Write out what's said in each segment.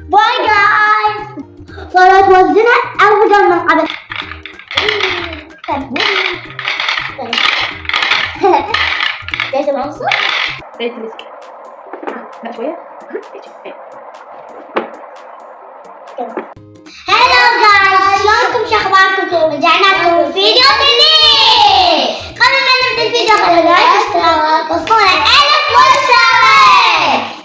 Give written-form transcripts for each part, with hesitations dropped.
باي جايز. صارت توزنها أفضل من قبل. ليش العنصر؟ زيت الرزق. لا شوية. هلو جايز، شلونكم؟ شو اخباركم؟ رجعنا لكم فيديو جديد. قبل ما نبدا الفيديو خلوا لايك واشتراك وصلنا 1000 مشترك.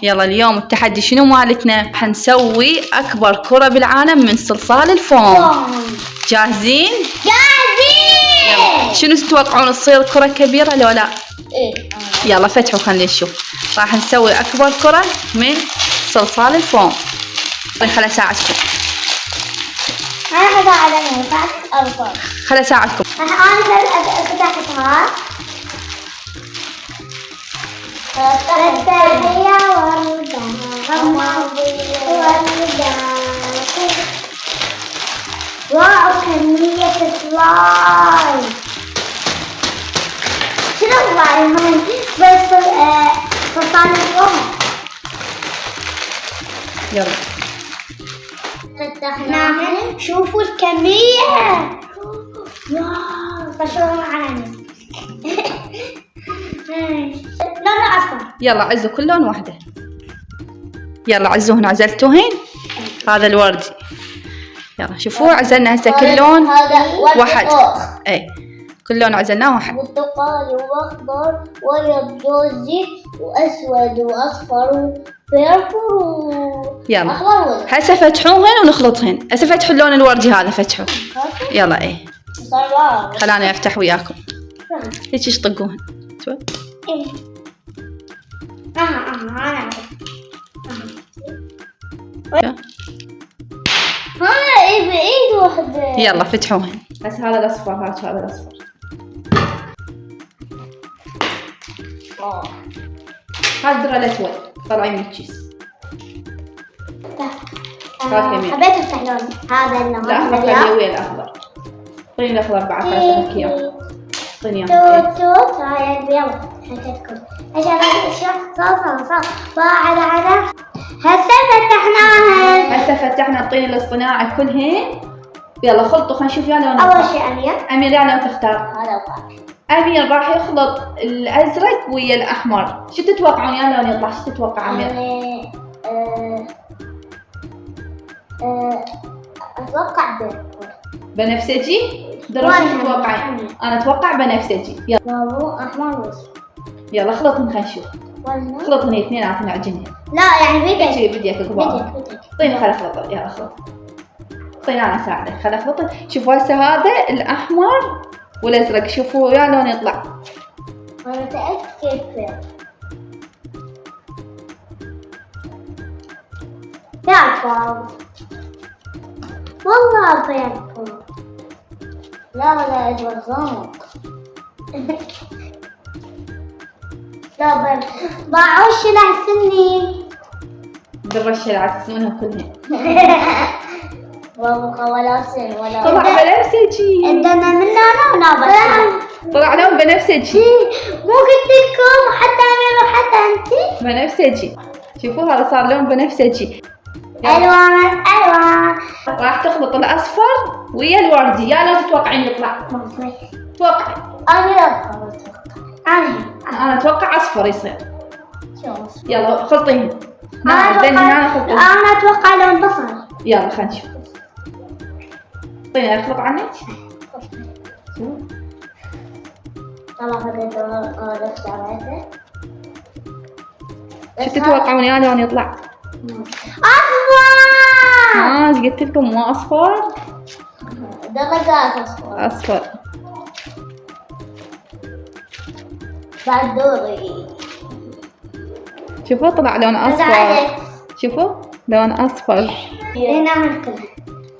يلا اليوم التحدي شنو مالتنا؟ حنسوي أكبر كرة بالعالم من صلصال الفوم. جاهزين؟ جاهزين. شنو تتوقعون تصير كرة كبيرة لو لا؟ ايه. يلا فتحوا خلينا نشوف. راح نسوي أكبر كرة من صلصال الفوم. خليني أساعدكم. أنا حساعدني أفضل. خليني أساعدكم. أنا فتحتها. التحية واو كمية سلايم. شنو سلايم هاي؟ بس صلصال الفوم. يلا فتحناها. شوفوا الكمية. واو فشلوا معنا. لون أصفر. يلا عزوا كل لون واحدة. يلا عزوهن. عزلتوهن؟ هذا الوردي. يلا شوفوا عزلنا هسه كل لون واحد. اي كل لون عزلناه واحد. برتقالي واخضر وابيض جوزي واسود واصفر وبيربل. يلا اخضر. هسه فتحوهن ونخلطهن. هسه فتحوا اللون الوردي هذا فتحوه. يلا اي خلاني افتح وياكم. هيك ايش طقوهن. شوف. انا هاي بايد واحدة. يلا فتحوهن. هسه هذا الاصفر. هذا الاصفر. هذا الدرع الاسود طلعي من الكيس. حبيت افتح لون هذا اللون. لا خليه ويا الاخضر. خليني الاخضر بعد خليني افك اياه. خليني توت هاي البيض حكيتكم عشان صار بعد هسه فتحناها. هسه فتحنا الطين الاصطناعي كلهن. يلا خلطوا خلينا نشوف يا لون. اول شيء امير يا لون تختار. هذا امير راح يخلط الازرق ويا الاحمر. شو تتوقعون يا لون يطلع؟ شو تتوقع امير؟ اتوقع بنفسجي. درجة تتوقعين؟ انا اتوقع بنفسجي. يلا احمر واسود. يلا خلطهم خلينا نشوف. خلطهم اثنيناتهم عجنهم. لا يعني بديك كبار. طيب خل اخلط. يلا اخلط. طيب انا اساعدك. خل اخلط. شوفوا هسه هذا الاحمر والازرق. شوفوا يا لون يطلع. انا متاكد يا والله بينكم. لا اجمل غامق. لا باعوش لحسني. بالرشه اللي عتسمونها كلهن. ولا سن ولا طلع بنفسجي. عندنا من هنا ونابت. طلع لون بنفسجي. مو قلت لكم حتى امير وحتى انتي بنفسجي. شوفوا هذا صار لون بنفسجي. الوان راح تخلط الاصفر ويا الوردي. يا لو تتوقعين يطلع؟ توقعي. انا اتوقع اصفر يصير. يلا خلطيهن. انا اتوقع لون بصل. يلا خلينا نشوف. طيب اخلط عنك. طلع هذا اللون اشتريته. شو تتوقعون يا لون يطلع؟ اصفر. ايش قلت لكم مو اصفر؟ درجات اصفر. بعد دوري. شوفوا طلع لون اصفر. شوفوا لون اصفر. هنا من كله.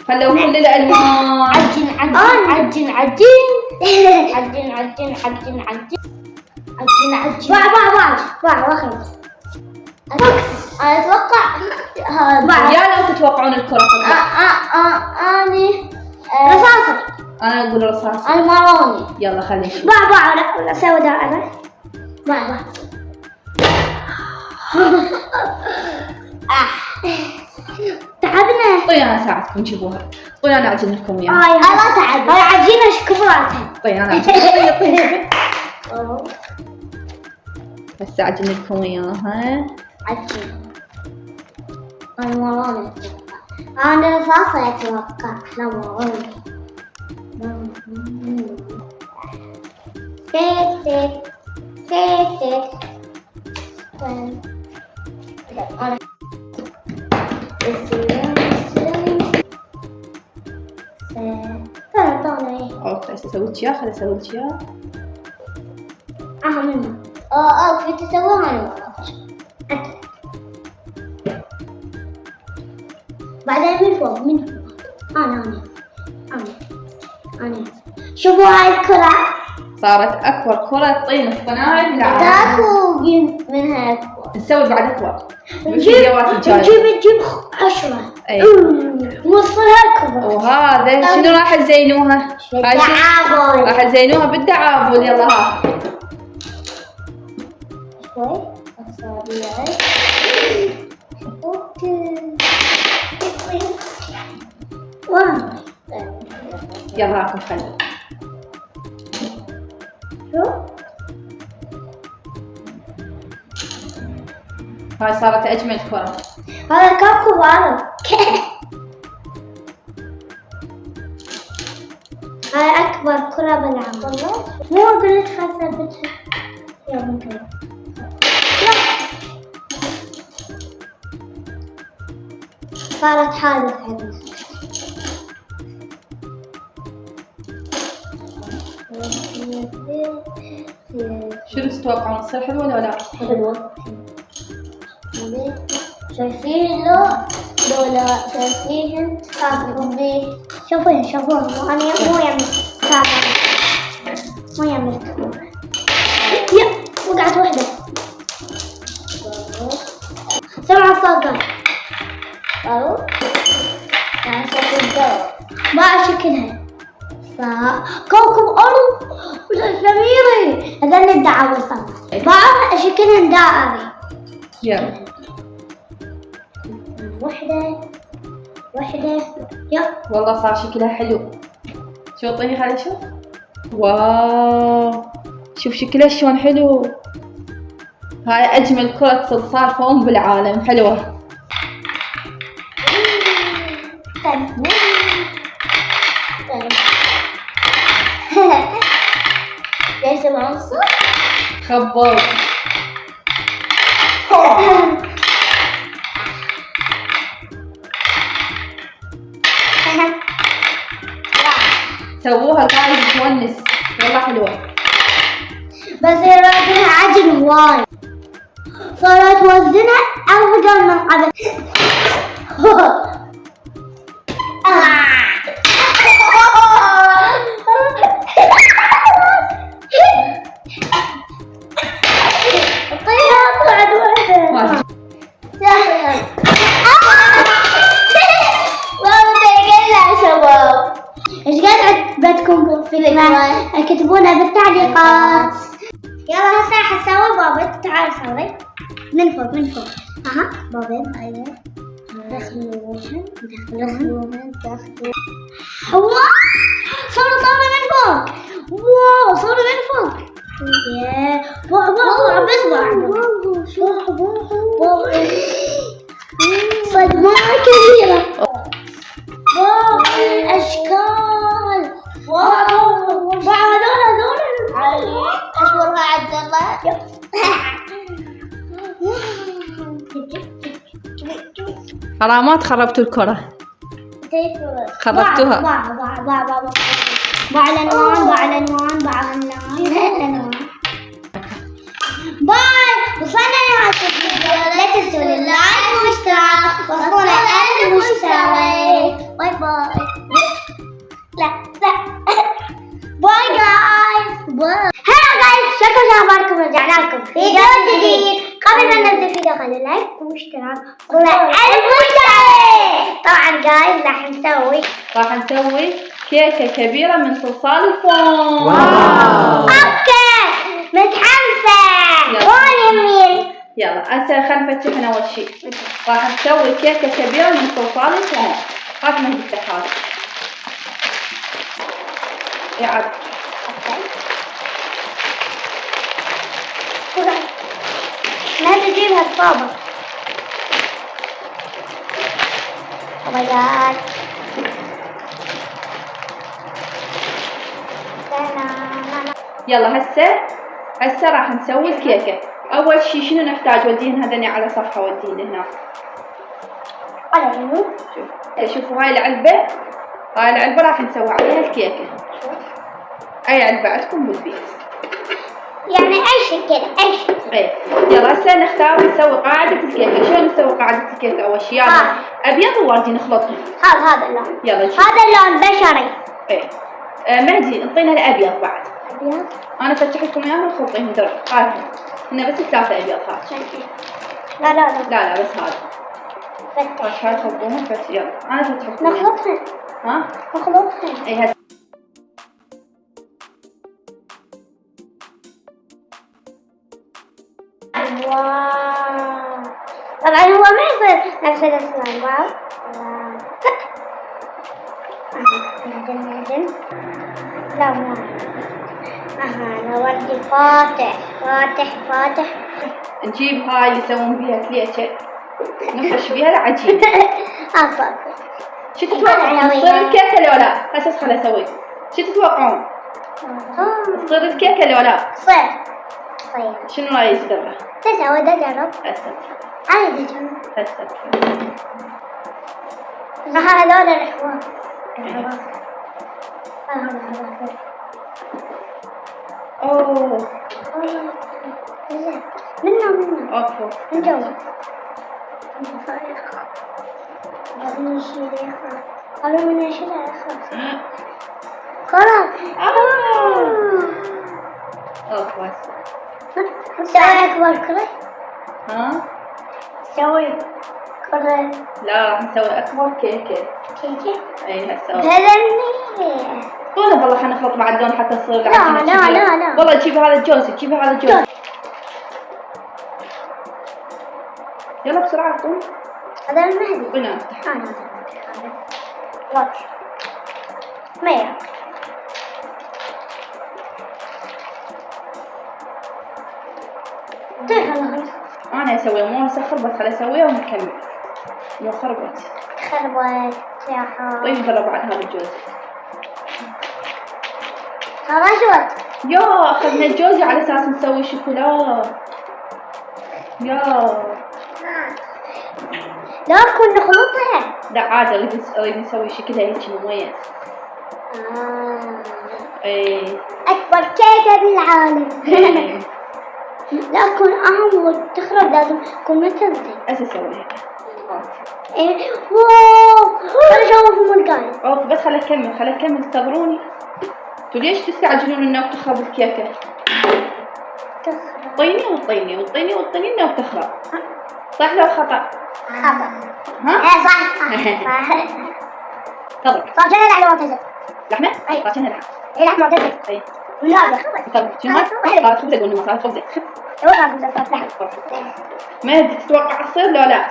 خلوا كل الالوان. عجن باع وخلص. انا اتوقع هذا. يا لو تتوقعون الكرة تطلع. اني رصاصي. انا اقول رصاصي. الماروني. يلا خلينا نشوف. باع لا سوداء انا. باع تعبنا. طيب انا اساعدكم تجيبوها. طيب انا اعجن لكم اياها. الله تعب. هاي عجينة شكراتها. طيب انا اعجن. هسه اعجن لكم اياها. عجينة. أنا ورانا. أنا رصاصة أتوقع. لا ورانا. تيك تيك تيك تيك. اوكي اسوي لك اياه. خليني اسوي لك اياه. منها. في تسويها أنا بعدين من فوق أنا شوفوا هاي الكرة. صارت اكبر كرة طين الصناعي بالعالم. تاكو منها أكبر. نسوي بعد اكبر. نجيب 10. اي نوصلها أكبر. وهذا شنو راح تزينوها؟ بالدعابل. راح تزينوها بالدعابل. يلا ها شوي أصابع. يلا هاكم خلوا. شو؟ هاي صارت اجمل كرة. هذا كوكب عرب. هاي أكبر كرة بالعالم. مو قلت خسرتها. يلا نكمل. صارت حادث عندنا. شنو تتوقعون تصير حلوة ولا لا؟ حلوة. شايفين له دولا شايفين كاتبين بيه. شوفون أنا مو يعمل كاتب. مو يعمل كاتب. يا وقعت واحدة. سمع الصوت. قالوا يعني شكل الدور ما شكلها كوكب أرض سميري. هذا الدعوة صار بعض شكلها دائري. يلا واحدة يا والله صار شكلها حلو. شو اعطيني خليني اشوف. واو شوف شكلها شلون حلو. هاي اجمل كرة صلصال فوم بالعالم. حلوة. ليش سمعون الصوت؟ خبر. سووها قاعد تونس. والله حلوة. بس يراجعها عجل هواي. صارت توزنها أفضل من قبل. ايش قاعد عجبتكم فكرة؟ اكتبونا بالتعليقات. يلا هسه حسوي بابت. تعال سوي من فوق. اها بابت. ايوه دخلوهن. واو صوروا من فوق. واو صوروا من فوق. ياه واو بس صدمة كبيرة. واو الاشكال. واو هذول اشورها عبد الله. حرامات خربتوا الكرة. خربتوها. باع الألوان. باي. وصلنا لنهاية الفيديو. لا تنسوا اللايك والاشتراك. وصلنا المشترك. باي لا باي جايز. هلا جايز شكرا لأخباركم. رجعنا لكم فيديو جديد. قبل ما نبدأ الفيديو خلي لايك واشتراك. وصلنا المشترك. طبعا جايز راح نسوي كيكة كبيرة من صلصال الفوم. اوكي متحمسة. قول يمين. يلا هسه خلينا نفتحن اول شيء. راح نسوي كيكه كبيره من صلصال الكريم. هات مهدي افتح هذا. يعد. ما تجيبها الطابة. Oh my god. يلا هسه راح نسوي الكيكه. اول شيء شنو نحتاج؟ وديهن هذني على صفحه، وديهن هنا. على يمين. شوفوا هاي العلبه، هاي العلبه راح نسوي عليها الكيكه. اي علبه عندكم بالبيت، يعني اي شيء كذا اي شيء. اي يلا هسه نختار نسوي قاعده الكيكه. شلون نسوي قاعده الكيكه؟ اول شيء يلا ابيض ووردي نخلطهم. هذا اللون. يلا هذا اللون بشري. اي مهدي انطينا الابيض بعد. ابيض. انا افتح لكم اياهم وخلطيهم درب. هاي هنا بس 3 ابيض. هاي لا لا لا لا بس هذا فتح. هاي خلطوهم بس. يلا انا افتح لكم. نخلطهن. ها نخلطهن. اي هذا واو. طبعا هو ما يصير نفس الاسنان. واو نعدل. لا مو انا وردي فاتح. نجيب هاي اللي يسوون بيها كليتشة، نفرش بيها العجين. شو تتوقعون؟ تصير الكيكة لو لا؟ هسه خليني اسوي. شو تتوقعون؟ تصير الكيكة لو لا؟ تصير. شنو رايك درة؟ تسوي ده جرب. هسه عادي جرب. هسه هذول الحوار. اوه منه اوكي من جوا. لازم نشيلها. قالوا من نشيلها خلاص. اوكي نسوي أكبر كرة. ها؟ نسوي كرة. لا راح نسوي اكبر كيكة. كيكة؟ اي هسه بلني. طول والله حنخلط مع اللون حتى تصير لا العجينة. لا والله تجيبي هذا الجوز، تجيبي هذا الجوز. يلا بسرعة قوم. هذا المهدي. قلنا افتح. أنا لوك. مية. خلاص. انا اسوي مو هسه خربت، خلي اسويها ونكمل. مو خربت يا حار. طيب نجرب بعد هذا الجوز. هذا شوت. يا اخذنا الجوز على اساس نسوي شوكولا. يا لا كنا نخلطها. لا عادي، اريد نسوي شكلها هيك مميز. اي اكبر كيكة بالعالم. لا تكون اهم وتخرب، لازم تكون متلتة. ايش اسوي هيك؟ ايه واو. خلي اشوفهم القايد. اوف بس خلي اكمل انتظروني. انتوا ليش تستعجلون انه بتخرب الكيكة؟ تخرب. طيني انه بتخرب. صح لو خطأ؟ خطأ. ها؟ ايه صح. تفضل. صار جاي لحمة معتزل. لحمة؟ أي. صار لحمة. ايه لحمة معتزل. اي. لا تفضل. شنو هاي؟ صارت خبزة قولنا صارت خبزة. ما تتوقع تصير لو لا؟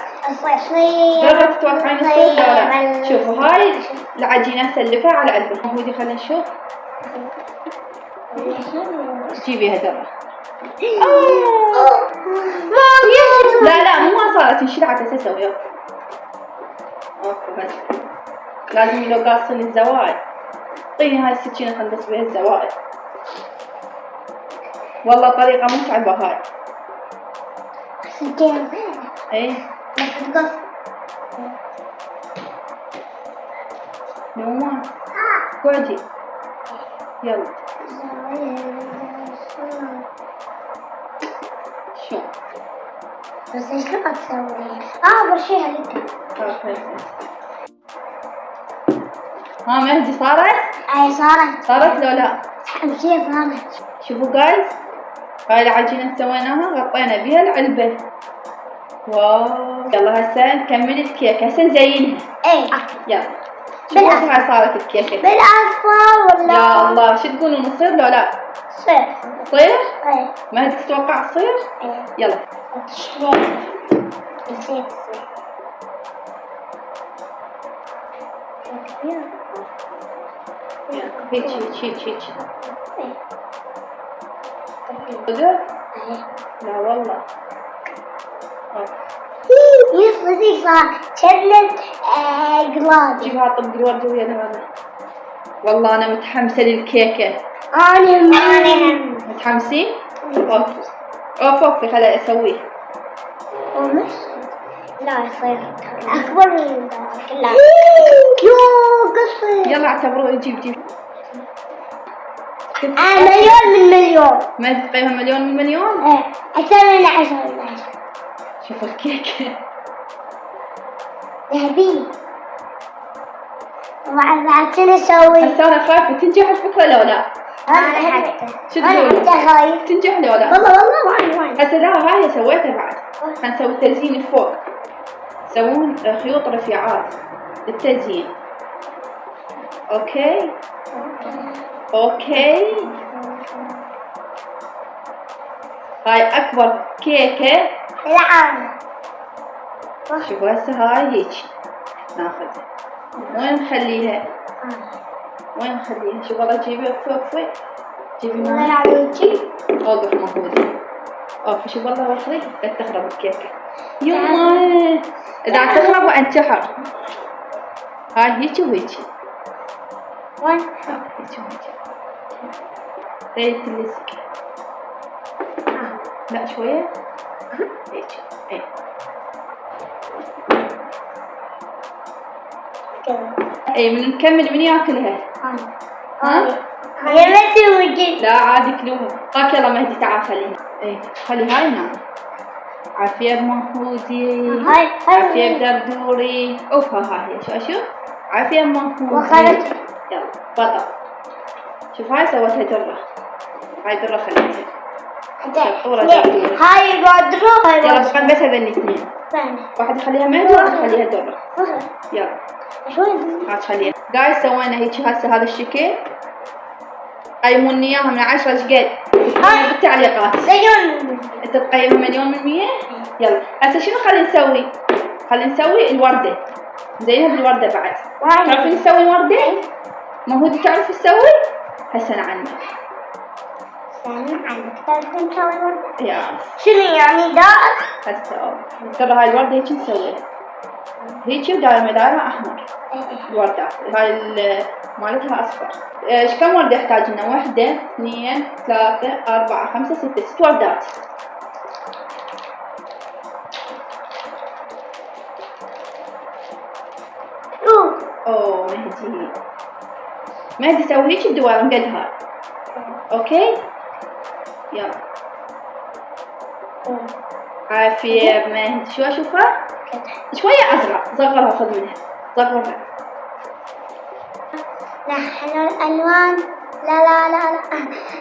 جربت تتوقعين تصير لو لا؟ شوفوا هاي العجينة سلفها على علبة. مودي خلينا نشوف. جيبيها درة. لا مو ما صارت انشلعت. هسه اسوي اوكي بس لازم لو قاصين الزوايد. اعطيني هاي السكينة خلينا نقص بيها الزوايد. والله طريقة متعبة هاي. سكينة. ايه بس تقص. نوما قعدي. يلا شو بس ايش تبغى تسوي؟ برشيها لك. ها مهدي صارت؟ اي صارت لو لا؟ امشي صارت. شوفوا جايز هاي العجينة سويناها غطينا بيها العلبة. واو يلا هسه نكمل الكيكة. هسه نزينها. اي يلا شوفوا هاي صارت الكيكة بالاصفر ولا؟ يا الله شو تقولون نصير لو لا؟ صير. صير؟ ايه. ما تتوقع صير؟ ايه. يلا. نسيت الصير. هيك. قدر؟ لا والله. يصير صار شلت قلادي. جيب هذا طبق الورد ويا هذا. والله أنا متحمسة للكيكة. أنا متحمسين؟ أوف خليني أسويه. ومش لا يصير أكبر من ذلك. يو قصير. يلا اعتبروه جيب. مليون من مليون. ما تقيمها مليون من مليون؟ ايه أكثر من 10 من 10. شوفوا الكيكة ذهبي. طبعا بعد شنو اسوي؟ هسه أنا خايفة تنجح الفكرة لو لا؟ أنا حتى. شو تقولون؟ أنا حتى خايف. تنجح لو لا؟ والله وايد. هسه لا هاي سويتها بعد. حنسوي التزيين فوق. يسوون خيوط رفيعات للتزيين. اوكي. هاي اكبر كيكة العالم. شوفوا هسه هاي هيك ناخذها. وين نخليها؟ شوفوا والله جيبي فوق جيبي لا معي. عليكي. اوقف مفروض. شوف والله وخري لا تخرب الكيكة. يما اذا تخرب وانتحر. هاي هيك وهيك. وين؟ هيك تلزق. لا شوية. هيك. ايه. كذا. اي من نكمل من ياكلها؟ ها؟ هي ما توجد. لا عادي كلوها. هاك يلا مهدي تعال خليها. ايه خلي هاي نعم. عافية بمهودي. عافية بدردوري. اوف هاي شوف. عافية بمهودي. وخرجت. يلا بطل. شوف هاي سوتها درة. هاي درة خليتها. هاي قدرة. يلا بقى بس هذين الاثنين. واحد يخليها مهدي وواحد يخليها درة. يلا. هات خليها. جايز سوينا هيك هسه هذا الشكل. قيمون اياها من 10 شقد. بالتعليقات. انت تقيمها مليون من 100؟ يلا هسه شنو خلينا نسوي الوردة. زينها بالوردة بعد. تعرفين نسوي وردة؟ مهودي تعرف تسوي؟ هسه انا عنك. تعرفين تسوي وردة؟ يا شنو يعني دائرة؟ هسه ترى هاي الوردة هيك نسويها. هيك ودايرة احمر. الوردة هاي مالتها اصفر. ايش كم وردة يحتاج لنا؟ 1 2 3 4 5 6 6 وردات. اوه مهدي سوي هيك الدوائر قد هاي. اوكي يلا. عافية مهدي. شو اشوفها؟ شوية ازرق. صغرها خذ منها. صغرها. نحن الالوان لا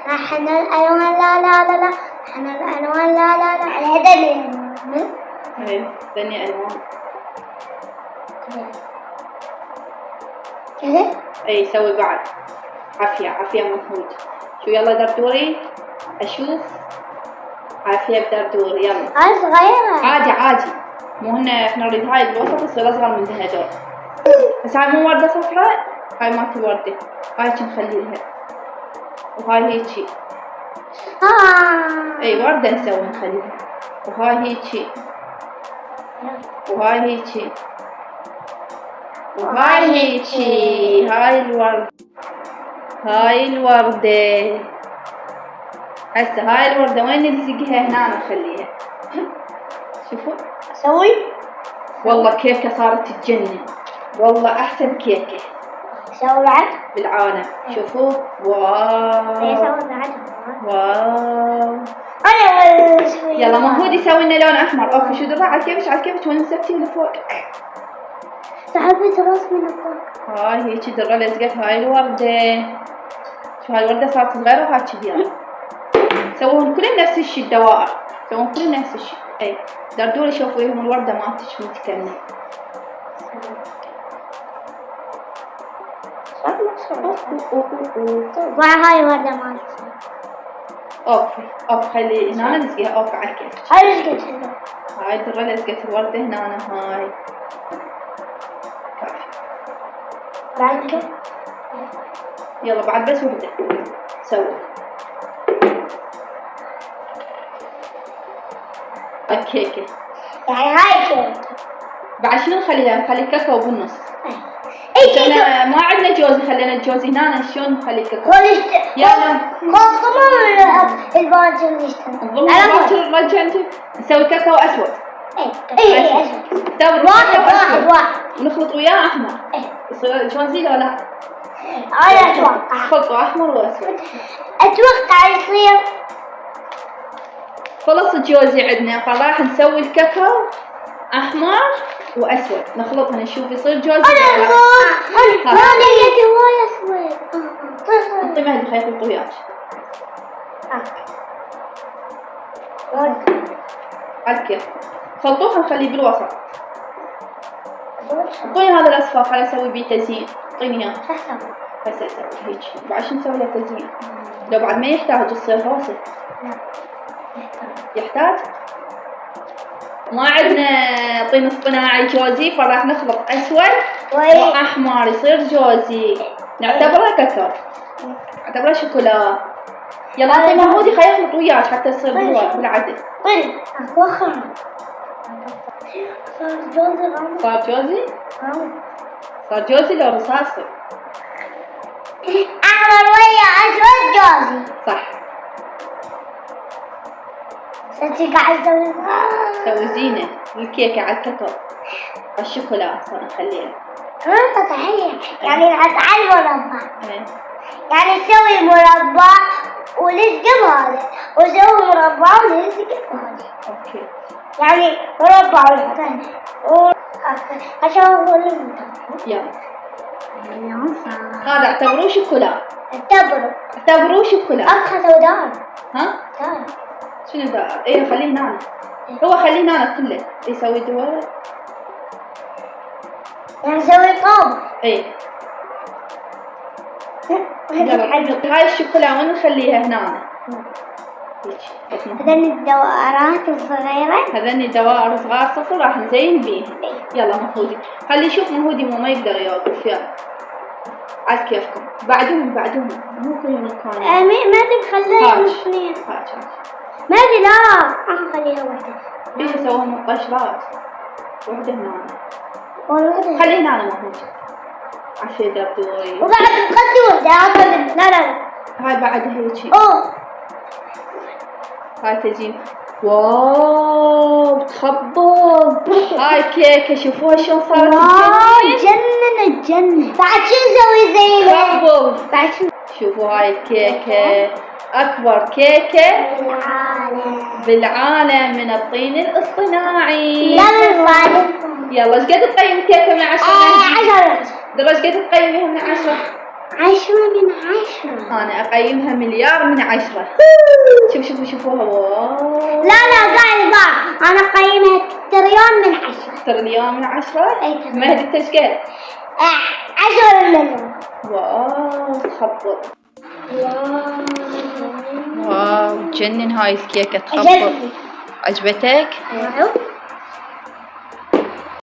نحن الالوان لا نحن الالوان لا الهدى. ايه ثانية الوان. كذا. اي سوي بعد. عافية مهود. شو يلا دردوري. اشوف. عافية بدردوري يلا. هاي صغيرة. عادي مو هنا احنا نريد هاي الوسط تصير اصغر من هذول. بس هاي مو وردة صفراء. هاي مالت الوردة. هاي نخليها. وهاي هيجي. اي وردة نسوي نخليها. وهاي هيجي. وهاي هيجي. هاي الوردة. هسه هاي الوردة وين نلزقها؟ هنا نخليها. شوفوا اسوي. والله كيكة صارت تجنن. والله احسن كيكة اسوي بعد بالعالم. شوفوا واو. انا يلا مهود يسوي لنا لون احمر. اوف شو درع على كيفك وين سبتي لفوق. سحبت راس من فوق. هاي هيك درة لزقت هاي الوردة. شو هاي الوردة صارت صغيرة وهاي كبيرة. سوون كلهم نفس الشي الدوائر. سوون كلهم نفس الشي. اي دردوري شوفوا لهم الوردة مالتك متكلمة. وهاي وردة مالتي. اوف خلي هنا نلزقها اوف على الكيك. هاي لزقت هنا. هاي درة لزقت الوردة هنا هاي. كافي. بعد يلا بعد بس وحدة سوي. الكيكة. يعني هاي كيك. بعد شنو نخليها؟ نخلي كاكاو بالنص. اي ما عندنا جوز، خلينا الجوز هنا شلون نخلي الكاكاو؟ يلا خلصنا الباجر اللي اشتغل. نرجع انت نسوي كاكاو اسود. اي اسود. واحد ونخلط وياه احمر. يصير جوزي ولا لا؟ انا اتوقع. خلطوا احمر واسود. اتوقع يصير. خلص الجوزي عندنا، فراح نسوي الكاكاو احمر واسود، نخلطها نشوف يصير جوزي ولا لا. انا لقيت هواي اسود. انطي مهدي خليه يخلط وياك. على الكيف خلطوها نخليه بالوسط. اعطوني هذا الاصفر خليني اسوي بيه تزيين. اعطيني اياه. هسه اسوي هيك. بعد شو نسوي له تزيين؟ لو بعد ما يحتاج يصير هوسه. يحتاج؟ ما عندنا طين اصطناعي جوزي، فراح نخلط اسود واحمر يصير جوزي. نعتبره كاكاو. نعتبره شوكولا. يلا اعطي مهودي خليه يخلط وياك حتى يصير بالعدل. طيب وخر. صار جوزي. صار جوزي لو رصاصي. احمر ويا اسود جوزي. صح. انتي قاعد تسوي. سوي زينة للكيكة على الكاكاو. الشوكولا صار نخليها. صحيح. يعني نحط على المربع. ايه. يعني نسوي مربع ونلزق بهذا، ونسوي مربع ونلزق بهذا. اوكي. يعني مربع ونحط عشان هو اللي يلا. هذا اعتبروه شوكولا. اعتبروه شوكولا. ابغى سودان. ها؟ دار. شنو دار؟ ايه خليه هنا. هو خليه هنا كله. يسوي دول. يعني نسوي قوم. ايه. هاي الشوكولا وين نخليها هنا؟ هذني الدوائرات الصغيرة. هذني دوائر صغار صفر راح نزين بيهم. يلا مهودي. خلي يشوف مهودي ما يقدر يوقف. يلا. على كيفكم. بعدهم مو كل مكان. ما تبي اثنين. ما ادري لا. خليها وحدة. ليش يسوون مقشرات؟ وحدة هنا. خلي هنا مهودي. عشان يدبدوري. وبعد نقدر وحدة. لا. هاي بعدها هيك. اوه. هاي تزين. واو تخبط. هاي كيكة شوفوها شلون صارت. تجنن. بعد شو نسوي زيها؟ تخبط. بعد شو؟ شوفوا هاي الكيكة أكبر كيكة بالعالم من الطين الاصطناعي. يلا ايش قد تقيم الكيكة من 10؟ 10. درا ايش قد تقيميها من 10؟ 10 من 10. أنا أقيمها مليار من 10. شوفوها. واو. لا قاعد بقى. أنا أقيمها تريليون من 10. تريليون من 10؟ أي تمام. مهدي أنت ايش قد؟ 10 مليون. واو تخبط. واو تجنن هاي الكيكة تخبط. عجبتك؟